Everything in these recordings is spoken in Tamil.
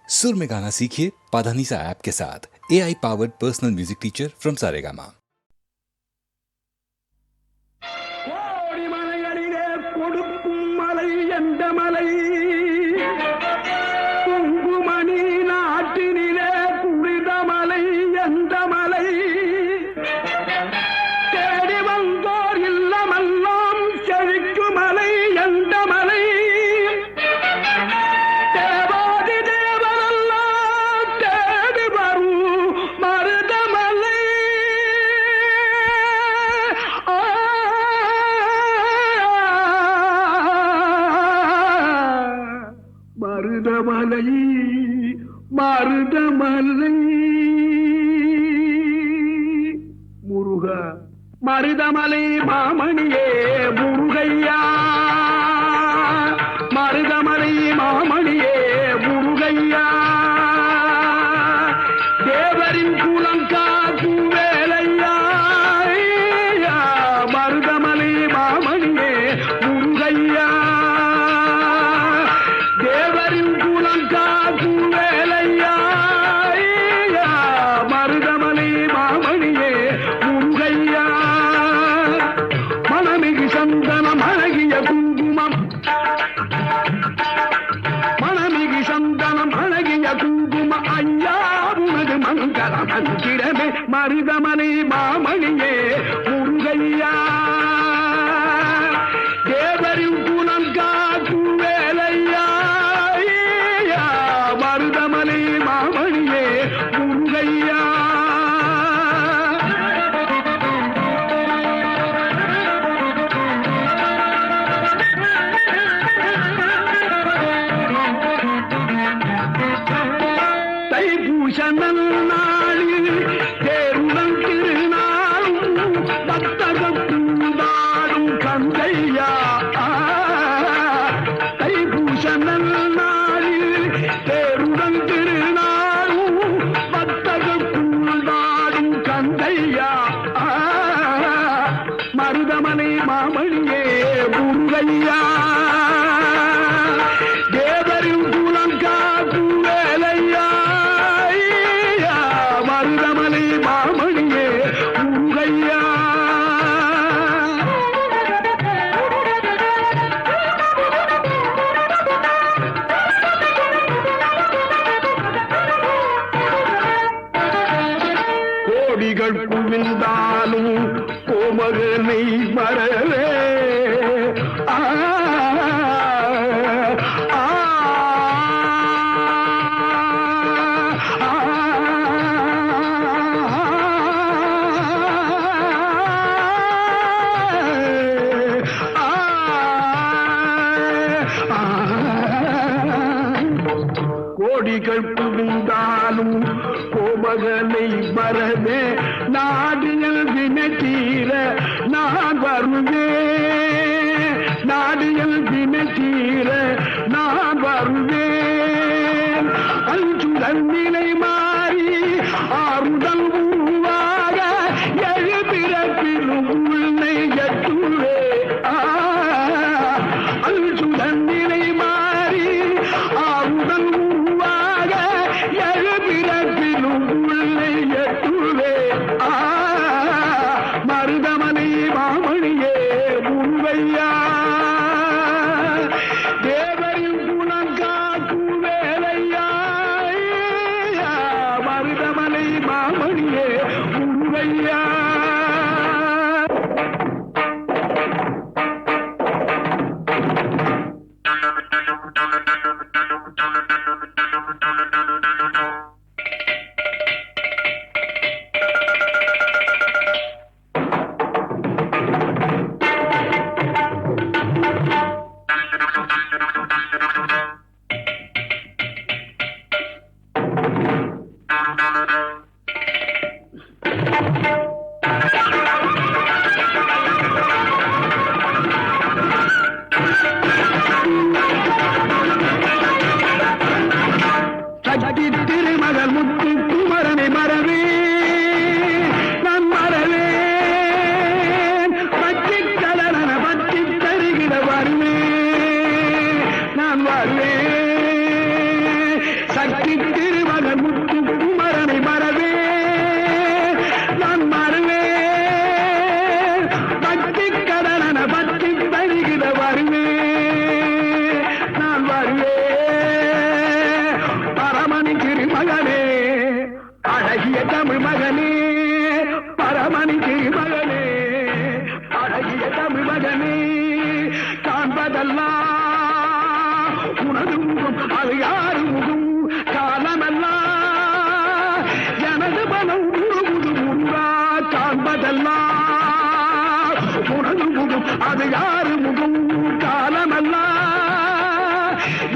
सुर में गाना सीखिए पाधानीसा ऐप के साथ। AI powered personal music teacher from Saregama. Marudhamalai முருகா மருதமலை மாமணியே முருகையா மருதமலை மாமணியே முருகையா தேவரின் குலம் காக்கும் வேலையா மருதமலை மாமணியே முருகையா தேவரின் குலம் காக்கும் வேலையா மருதமலை மாமணியே முருகையா மனமிகு சந்தனம் அழகிய குங்குமம் மனமிகு சந்தனம் அழகிய குங்கும ஐயா உனது மங்கள மந்திரமே மருதமலை மாமணியே முருகையா தேவரின் குலம் காக்கும் வேலையா மருதமலை மாமணியே முருகையா தைப்பூசணல் நாளில் தேருடன் திருநாளும் பக்தர்கள் கூடாடும் கந்தையா தைப்பூசணல் நாளில் தேருடன் திருநாளும் பக்தர்கள் கூடாடும் கந்தையா மருதமலை மாமணியே முருகையா தேவரின் குலம் காக்கும் வேலையா மருதமலை மாமணியே முருகையா கோடிகள் குவிந்தாலும் கோமகனை மறவே கோடிகள் குவிந்தாலும் கோமகனை மறவே நாடியல் வினை தீர நான் வருவேன் நாடியல் வினை தீர நான் வருவேன் அஞ்சுதல் நிலை மாறி ஆறுதல் உருவாக எழுபிறப்பிலும் உன்னை எட்டுவே அஞ்சுதல் நிலை மாறி ஆறுதல் உருவாக எழுபிறப்பிலும் உன்னை எட்டுவே மருதமலை மாமணியே முருகையா தேவரின் குலம் காக்கும் வேலையா மருதமலை மாமணியே முருகையா திருமகள் முத்து குமரனை மறவே நான் மறவேன் பற்றி கடலன பற்றி தருகிற வருவேன் நான் வருவேன் சக்தி அழகிய தமிழ் மகனே பரமனிக்கு மகனே அழகிய தமிழ் மகனே காண்பதெல்லாம் உனது முகம் அது யாரு முகம் காலமெல்லாம் எனது மனம் உருகுது முருகா காண்பதெல்லாம் உனது முகம் அது யாரு முகம் காலமெல்லாம்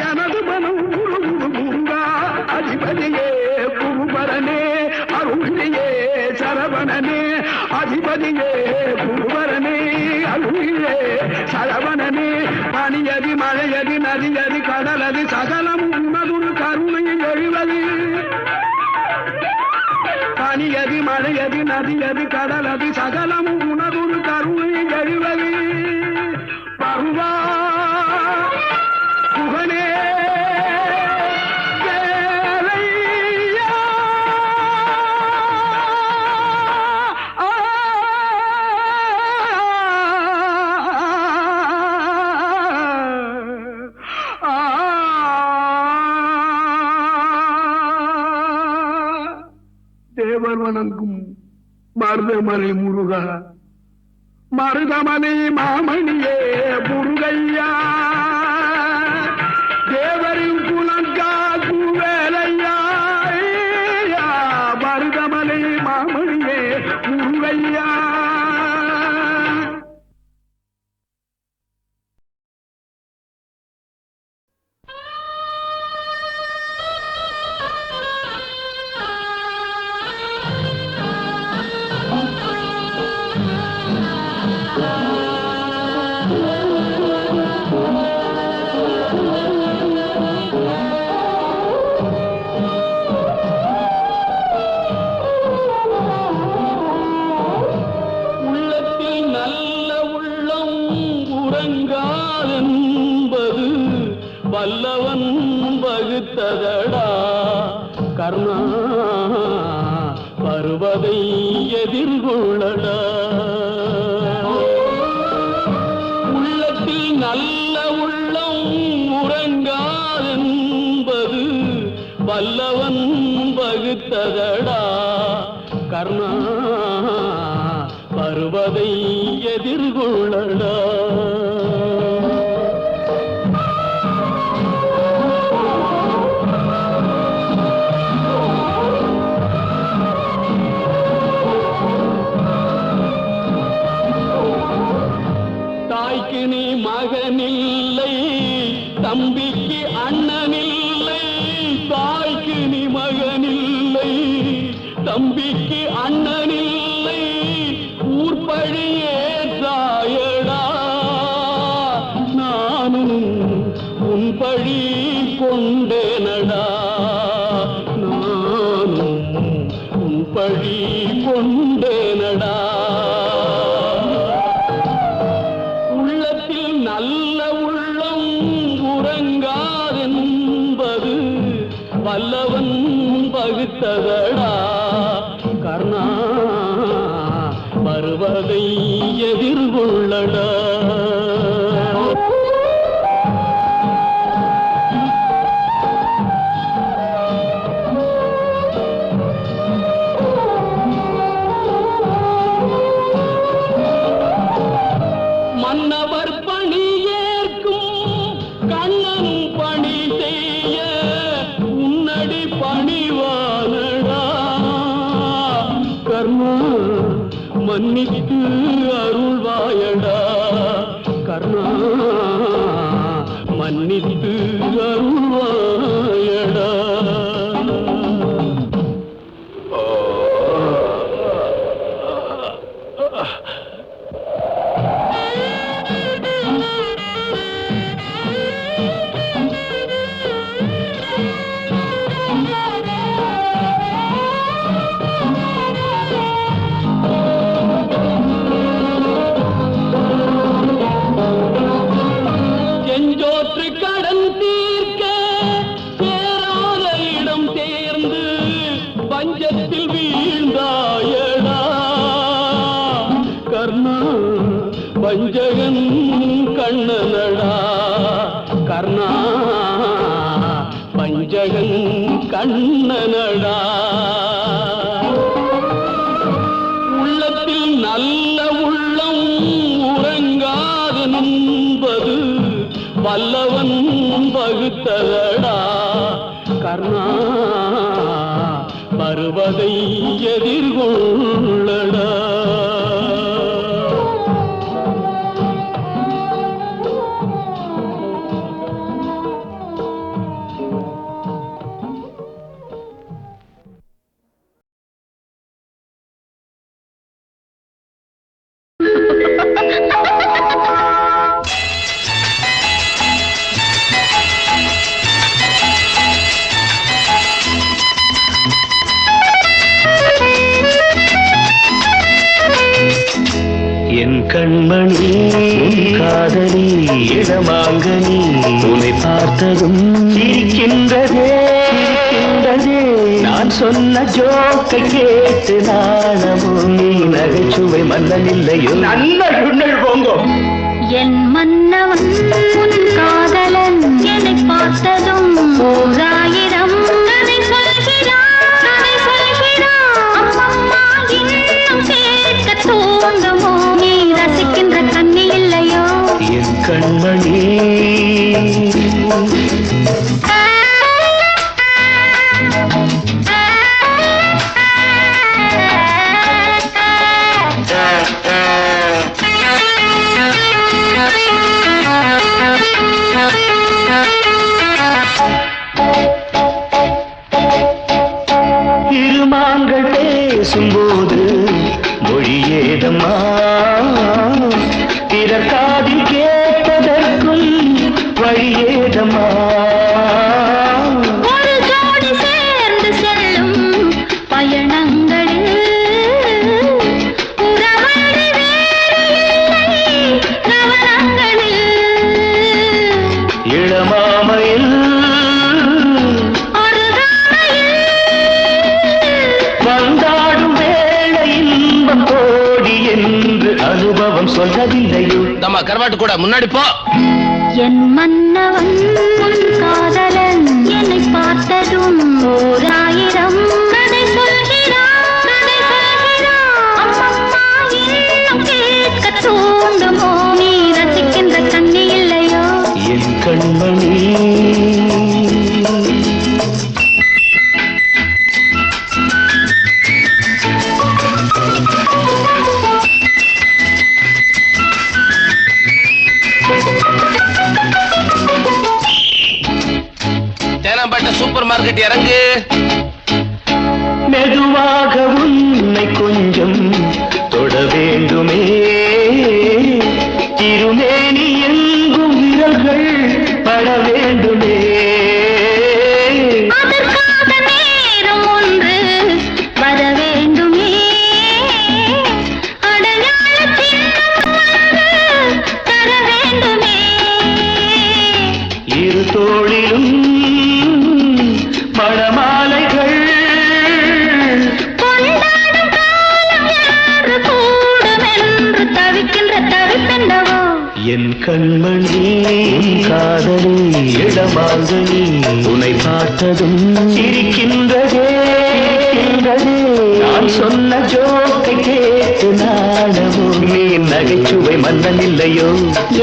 எனது மனம் உருகுது முருகா அதிபதியே குருபரனே அருளியே சரவணனே அதிபதியே குருபரனே அருளியே சரவணனே பனியதி மழையதி நதியதி கடலது சகலம் உனதுரு கருணையில் எழுவது பனியதி மழையதி நதியதி கடலது சகலம் உனதுரு கருணையில் எழுவது பருவா புகனே தேவர் வணங்கும் மருதமலை முருகா மருதமலை மாமணியே முருகையா தேவரின் குலங்காக்கு வேலையா மருதமலை மாமணியே முருகையா வல்லவன் வகுத்ததடா கர்ணா வருவதை எதிர்கொள்ளடா உள்ளத்தில் நல்ல உள்ளம் உறங்காதென்பது வல்லவன் வகுத்ததடா கர்ணா வருவதை எதிர்கொள்ளடா நீ மகனில்லை தம்பிக்கு அண்ணனில்லை தாய்க்கு நீ மகனில்லை தம்பிக்கு அண்ணனில்லை ஊர்பழியே தாயடா நானும் உன் பழி கொண்டேனடா நானும் உன் பழி கொண்டேனடா நல்ல உள்ளம் உறங்காதென்பது வல்லவன் வகுத்ததடா கர்ணா வருவதை எதிர்கொள்ளடா மன்னவர் பணி ஏற்கும் கண்ணன் பணி செய்ய உன்னடி பணிவானடா கர்ணா மன்னித்து அருள்வாயடா கர்ணா மன்னித்து அருள்வாயடா செஞ்சோற்று கடன் தீர்க்க சேராத இடம் தேர்ந்து பஞ்சத்தில் வீழ்ந்தாயடா கர்ணா வஞ்சகன் கண்ணனடா கர்ணா வஞ்சகன் கண்ணனடா வல்லவன் வகுத்ததடா கர்ணா வருவதை எதிர்கொள்ளடா. என் கண்மணி காதலி இடமாங்கனி உன்னை பார்த்ததும் சிரிக்கின்றதே சிரிக்கின்றதே. நான் சொன்ன ஜோக்கை கேட்டு நாணமும் நீ நகைச்சுவை மன்னன் இல்லையோ. நல்ல உன்னல் போங்கோ. என் மன்னவன் உன் காதலன் என்னை பார்த்ததும் ஓராயிரம் கதை சொல்கிறான் கதை சொல்கிறான். அம்மம்மா இன்னும் கேட்க தூண்டுமோ நீ ரசிக்கின்ற கண்ணி இல்லையோ. என் கண்மணி இருமாங்கள் பேசும்போது மொழியேதம்மா பிறர் காதில் கேட்பதற்கும் வழியேதம்மா. ஒரு ஜோடி சேர்ந்து செல்லும் பயணங்களில் உறவழி வேறு இல்லை கவனங்களில். இளமாமையில் வந்தாடும் வேளை இன்பம் கோடி என்று அனுபவம் சொல்லவில்லையோ. நம்ம கருவாட்டு கூட முன்னாடி போ. என் மன்னவன் உன் காதலன் என்னை பார்த்ததும் ஓராயிரம் கதை சொல்கிறான் கதை சொல்கிறான். அம்மம்மா இன்னும் கேட்க தூண்டுமோ நீ ரசிக்கின்ற கண்ணி இல்லையோ. என் கண்மணி தேனாம்பேட்டை சூப்பர் மார்க்கெட் இறங்கு. மெதுவாக உன்னை கொஞ்சம் தொட வேண்டுமே. திருமேனி எங்கும் விரல்கள் பட வேண்டுமே. அதற்காக நேரம் ஒன்று வர வேண்டுமே. அடையாள சின்னம் ஒன்று தர வேண்டுமே. இரு தோளிலும் மணமாலைகள் கொண்டாடும் காலம் யாரு கூடும் என்று தவிக்கின்ற தவிப்பென்னவோ. என் கண்மணி காதலி இடமாங்கனி உன்னை பார்த்ததும் சிரிக்கின்றதே சிரிக்கின்றதே. நான் சொன்ன ஜோக்கை கேட்டு நாணமும் நீ நகைச்சுவை மன்னன் இல்லையோ.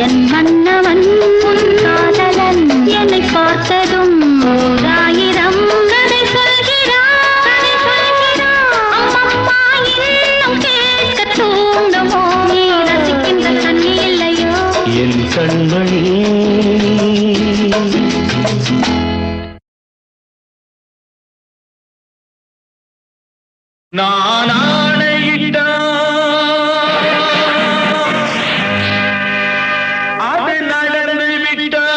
என் மன்னவன் உன் காதலன் என்னை பார்த்ததும் ஓராயிரம் கதை சொல்கிறான் கதை சொல்கிறான். அம்மம்மா இன்னும் கேட்க தூண்டுமோ நீ ரசிக்கின்ற கண்ணி இல்லையோ. என் கண்மணி நான் ஆணையிட்டான் அது நடந்து விட்டான்.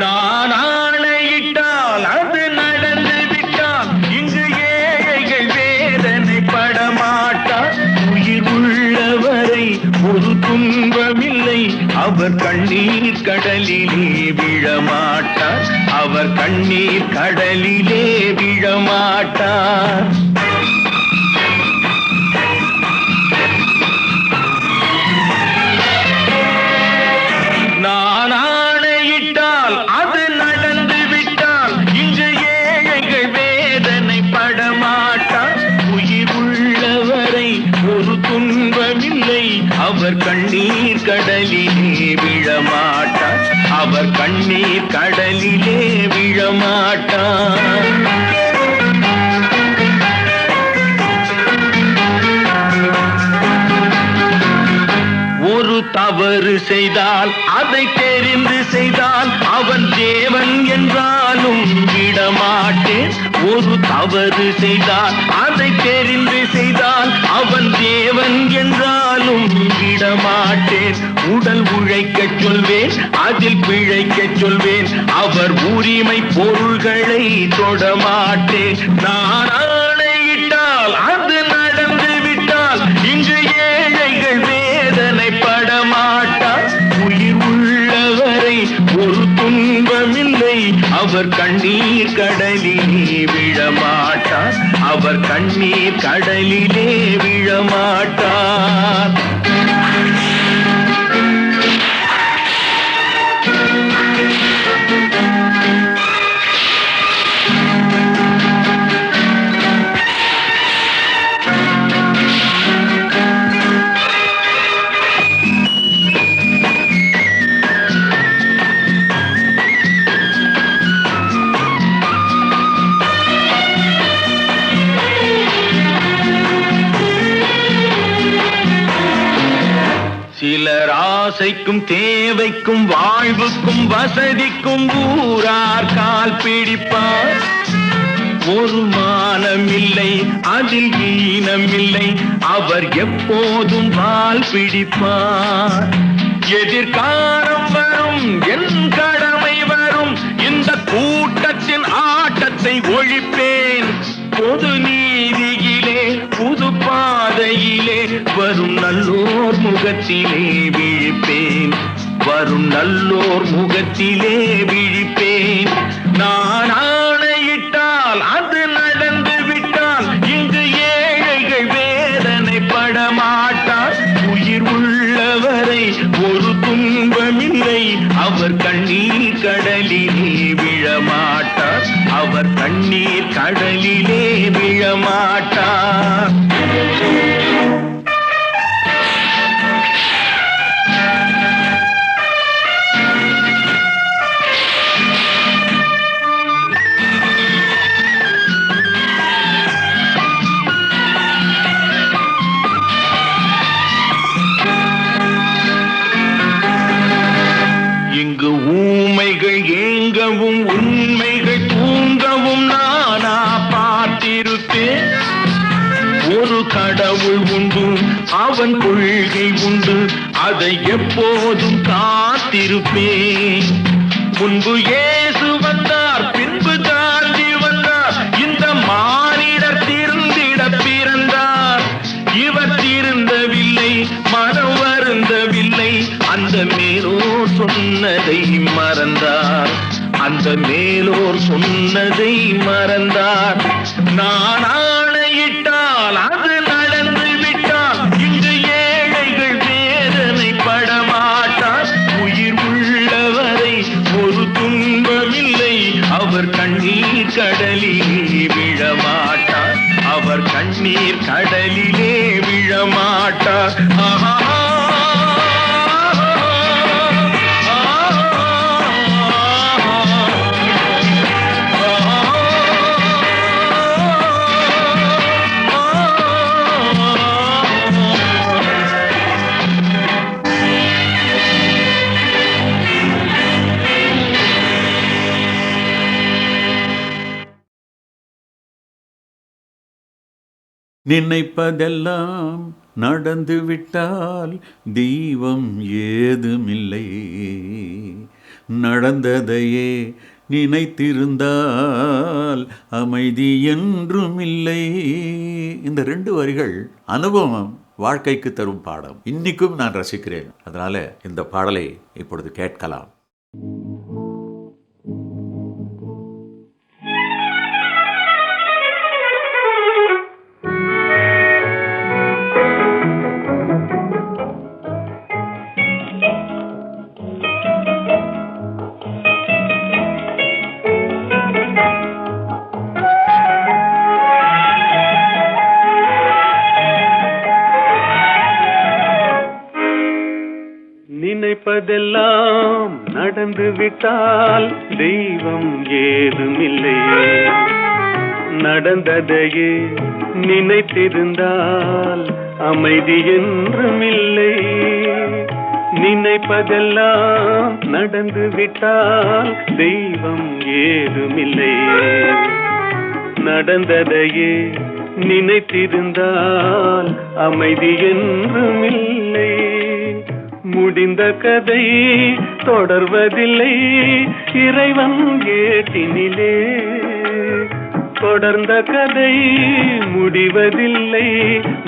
நான் ஆணையிட்டால் அது நடந்து விட்டால் இங்கு ஏழைகள் வேதனை படமாட்டார். உயிர் உள்ளவரை ஒரு துன்பமில்லை. அவர் கண்ணீர் கடலிலே விழமாட்டார். அவர் கண்ணீர் கடலிலே விழமாட்டார். நான் ஆணையிட்டால் அது நடந்து விட்டால் இங்கு ஏழைகள் வேதனை படமாட்டார். உயிர் உள்ளவரை ஒரு துன்பமில்லை. அவர் கண்ணீர் கண்ணீர் கடலிலே விழமாட்டார், அவர் கண்ணீர் கடலிலே விழமாட்டார். ஒரு தவறு செய்தால் அதை தெரிந்து செய்தால் அவன் தேவன் என்றாலும் விடமாட்டேன். ஒரு தவறு செய்தால் அதை தெரிந்து செய்தால் அவன் தேவன் என்றாலும் விடமாட்டேன். உடல் உழைக்கச் சொல்வேன், அதில் பிழைக்கச் சொல்வேன், அவர் உரிமை பொருள்களை தொடமாட்டேன். நான் ஆணையிட்டால் அது நடந்து விட்டால் இங்கு ஏழைகள் வேதனை படமாட்டார். உயிர் உள்ளவரை ஒரு துன்பமில்லை, அவர் கண்ணீர் கடலிலே விழமாட்டார், அவர் கண்ணீர் கடலிலே விழமாட்டார். சிலர் ஆசைக்கும் தேவைக்கும் வாழ்வுக்கும் வசதிக்கும் ஊரார் கால் பிடிப்பார். ஒரு மானமில்லை, அதில் ஈனமில்லை, அவர் எப்போதும் வால் பிடிப்பார். எதிர்காலம் வரும், என் கடமை வரும், இந்த கூட்டத்தின் ஆட்டத்தை ஒழிப்பேன். பொது நீதியிலே புது பாதையிலே வரும் நல்லோர் முகத்திலே விழிப்பேன், வரும் நல்லோர் முகத்திலே விழிப்பேன். நான் ஆணையிட்டால் அது நடந்து விட்டால் இங்கு ஏழைகள் வேதனை படமாட்டார். உயிர் உள்ளவரை ஒரு துன்பமில்லை, அவர் கண்ணீர் கடலிலே விழமாட்டார், அவர் கண்ணீர் கடலிலே விழமாட்டார். இங்கு ஊமைகள் ஏங்கவும் உண்மைகள் தூங்கவும் நானா பார்த்திருப்பேன். ஒரு கடவுள் உண்டு, அவன் கொள்கை உண்டு, அதை எப்போதும் காத்திருப்பேன். முன்பு இயேசு வந்தார், பின்பு காந்தி வந்தார், இந்த மானிடர் திருந்திட பிறந்தார். இவர் திருந்தவில்லை, மனம் வருந்தவில்லை, அந்த மேலோர் சொன்னதை மறந்தார், அந்த மேலோர் சொன்னதை மறந்தார். நான் ஆணையிட்டால் அது நடந்து விட்டால் இங்கு ஏழைகள் வேதனை படமாட்டார். உயிர் உள்ளவரை ஒரு துன்பமில்லை, அவர் கண்ணீர் கடலிலே விழமாட்டார், அவர் கண்ணீர் கடலிலே விழமாட்டார். ஆஹா. நினைப்பதெல்லாம் நடந்துவிட்டால் தெய்வம் ஏதுமில்லை, நடந்ததையே நினைத்திருந்தால் அமைதி என்றும் இல்லை. இந்த 2 வரிகள் அனுபவம் வாழ்க்கைக்கு தரும் பாடம். இன்னைக்கும் நான் ரசிக்கிறேன். அதனால இந்த பாடலை இப்பொழுது கேட்கலாம். நினைப்பதெல்லாம் நடந்து விட்டால் தெய்வம் ஏதுமில்லை. நடந்ததையே நினைத்திருந்தால் அமைதி என்றுமில்லை. நினைப்பதெல்லாம் நடந்து விட்டால் தெய்வம் ஏதுமில்லை. நடந்ததையே நினைத்திருந்தால் அமைதி என்றுமில்லை. முடிந்த கதை தொடர்வதில்லை இறைவன் ஏட்டினிலே. தொடர்ந்த கதை முடிவதில்லை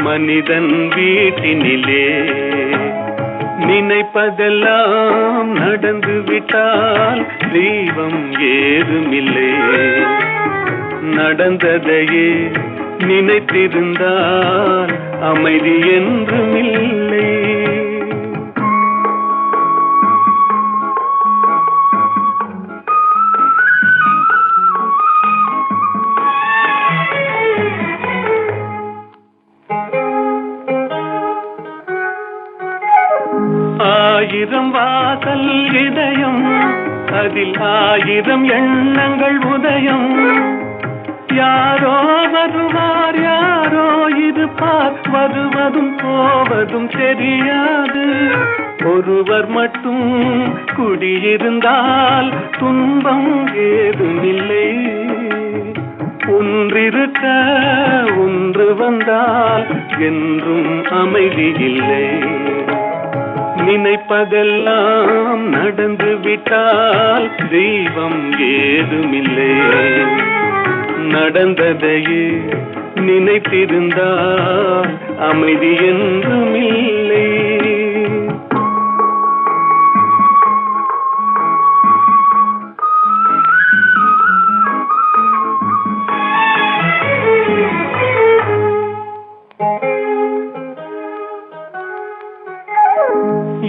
மனிதன் வீட்டினிலே. நினைப்பதெல்லாம் நடந்து விட்டால் தெய்வம் ஏதுமில்லை. நடந்ததையே நினைத்திருந்தால் அமைதி என்றுமில்லை. ஆயிரம் வாசல் இதயம், அதில் ஆயிரம் எண்ணங்கள் உதயம். யாரோ வருவார் யாரோ இருப்பார், வருவதும் போவதும் தெரியாது. ஒருவர் மட்டும் குடியிருந்தால் துன்பம் ஏதுமில்லை. ஒன்றிருக்க ஒன்று வந்தால் என்றும் அமைதி இல்லை. நினைப்பதெல்லாம் நடந்து விட்டால் தெய்வம் ஏதுமில்லை. நடந்ததையே நினைத்திருந்தால் அமைதி என்றுமில்லை.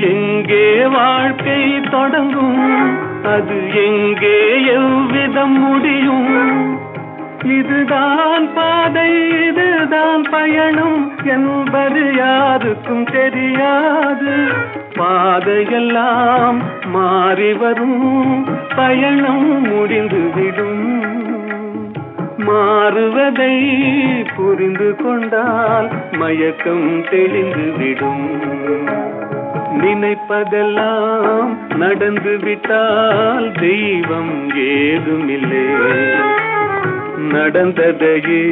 எங்கே வாழ்க்கை தொடங்கும், அது எங்கே எவ்விதம் முடியும்? இதுதான் பாதை, இதுதான் பயணம் என்பது யாருக்கும் தெரியாது. பாதையெல்லாம் மாறி வரும், பயணம் முடிந்துவிடும். மாறுவதை புரிந்து கொண்டால் மயக்கம் தெளிந்துவிடும். நினைப்பதெல்லாம் நடந்து விட்டால் தெய்வம் ஏதுமில்லை. நடந்ததையே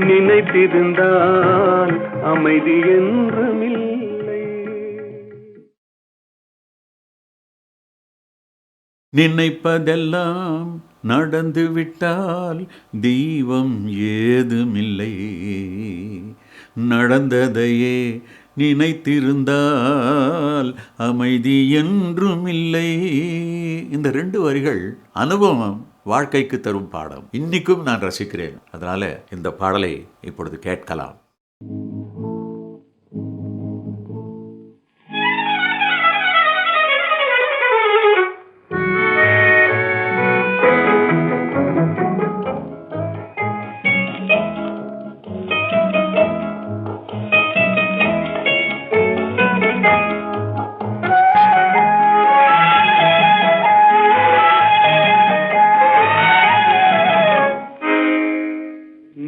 நினைத்திருந்தால் அமைதி என்றுமில்லை. நினைப்பதெல்லாம் நடந்து விட்டால் தெய்வம் ஏதுமில்லை. நடந்ததையே நினைத்திருந்தால் அமைதி என்றுமில்லை. இந்த 2 வரிகள் அனுபவம் வாழ்க்கைக்கு தரும் பாடம். இன்னைக்கும் நான் ரசிக்கிறேன். அதனால இந்த பாடலை இப்பொழுது கேட்கலாம்.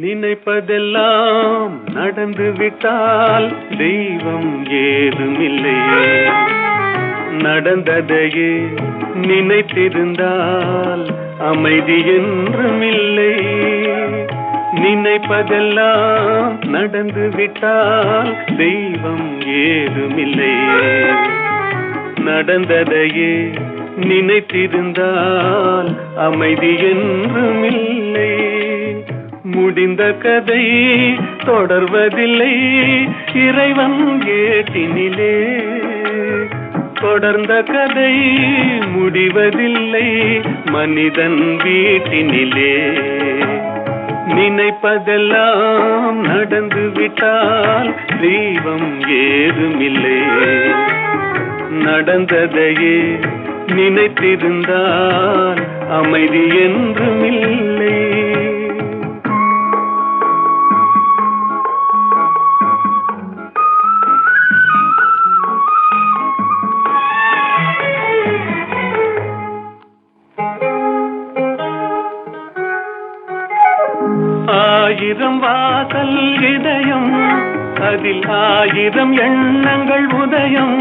நினைப்பதெல்லாம் நடந்து விட்டால் தெய்வம் ஏதுமில்லை. நடந்ததையே நினைத்திருந்தால் அமைதி என்றுமில்லை. நினைப்பதெல்லாம் நடந்து விட்டால் தெய்வம் ஏதுமில்லை. நடந்ததையே நினைத்திருந்தால் அமைதி என்றுமில்லை. முடிந்த கதை தொடர்வதில்லை இறைவன் ஏட்டினிலே. தொடர்ந்த கதை முடிவதில்லை மனிதன் வீட்டினிலே. நினைப்பதெல்லாம் நடந்து விட்டால் தெய்வம் ஏதுமில்லை. நடந்ததையே நினைத்திருந்தால் அமைதி என்றுமில்லை. 1000 வாசல் இதயம், அதில் 1000 எண்ணங்கள் உதயம்.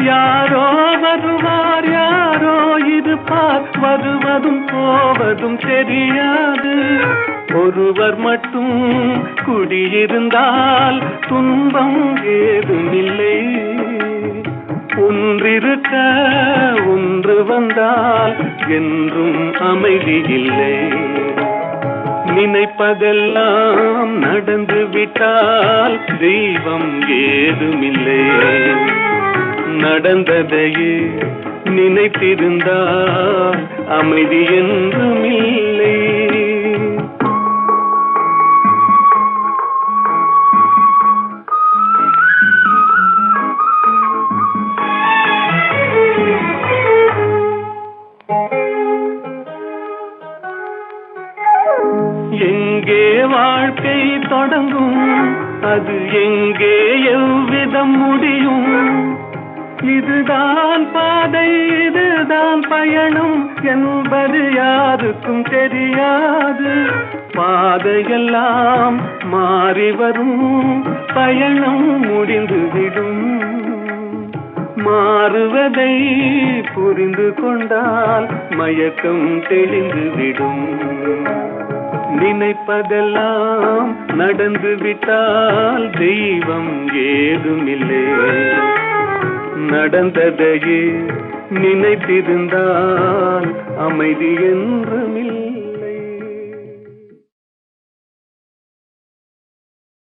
யாரோ வருவார் யாரோ இருப்பார், வருவதும் போவதும் தெரியாது. ஒருவர் மட்டும் குடியிருந்தால் துன்பம் ஏதுமில்லை. ஒன்றிருக்க ஒன்று வந்தால் என்றும் அமைதி இல்லை. நினைப்பதெல்லாம் நடந்து விட்டால் தெய்வம் ஏதுமில்லை. நடந்ததையே நினைத்திருந்தால் அமைதி என்றும் இல்லை. எங்கே வாழ்க்கை தொடங்கும், அது எங்கே எவ்விதம் முடியும்? இதுதான் பாதை, இதுதான் பயணம் என்பது யாருக்கும் தெரியாது. பாதையெல்லாம் மாறி வரும், பயணம் முடிந்துவிடும். மாறுவதை புரிந்து கொண்டால் மயக்கம் தெளிந்துவிடும். நினைப்பதெல்லாம் நடந்து விட்டால் தெய்வம் ஏதுமில்லை. நடந்ததையே நினைத்திருந்தால் அமைதி என்றுமில்லை.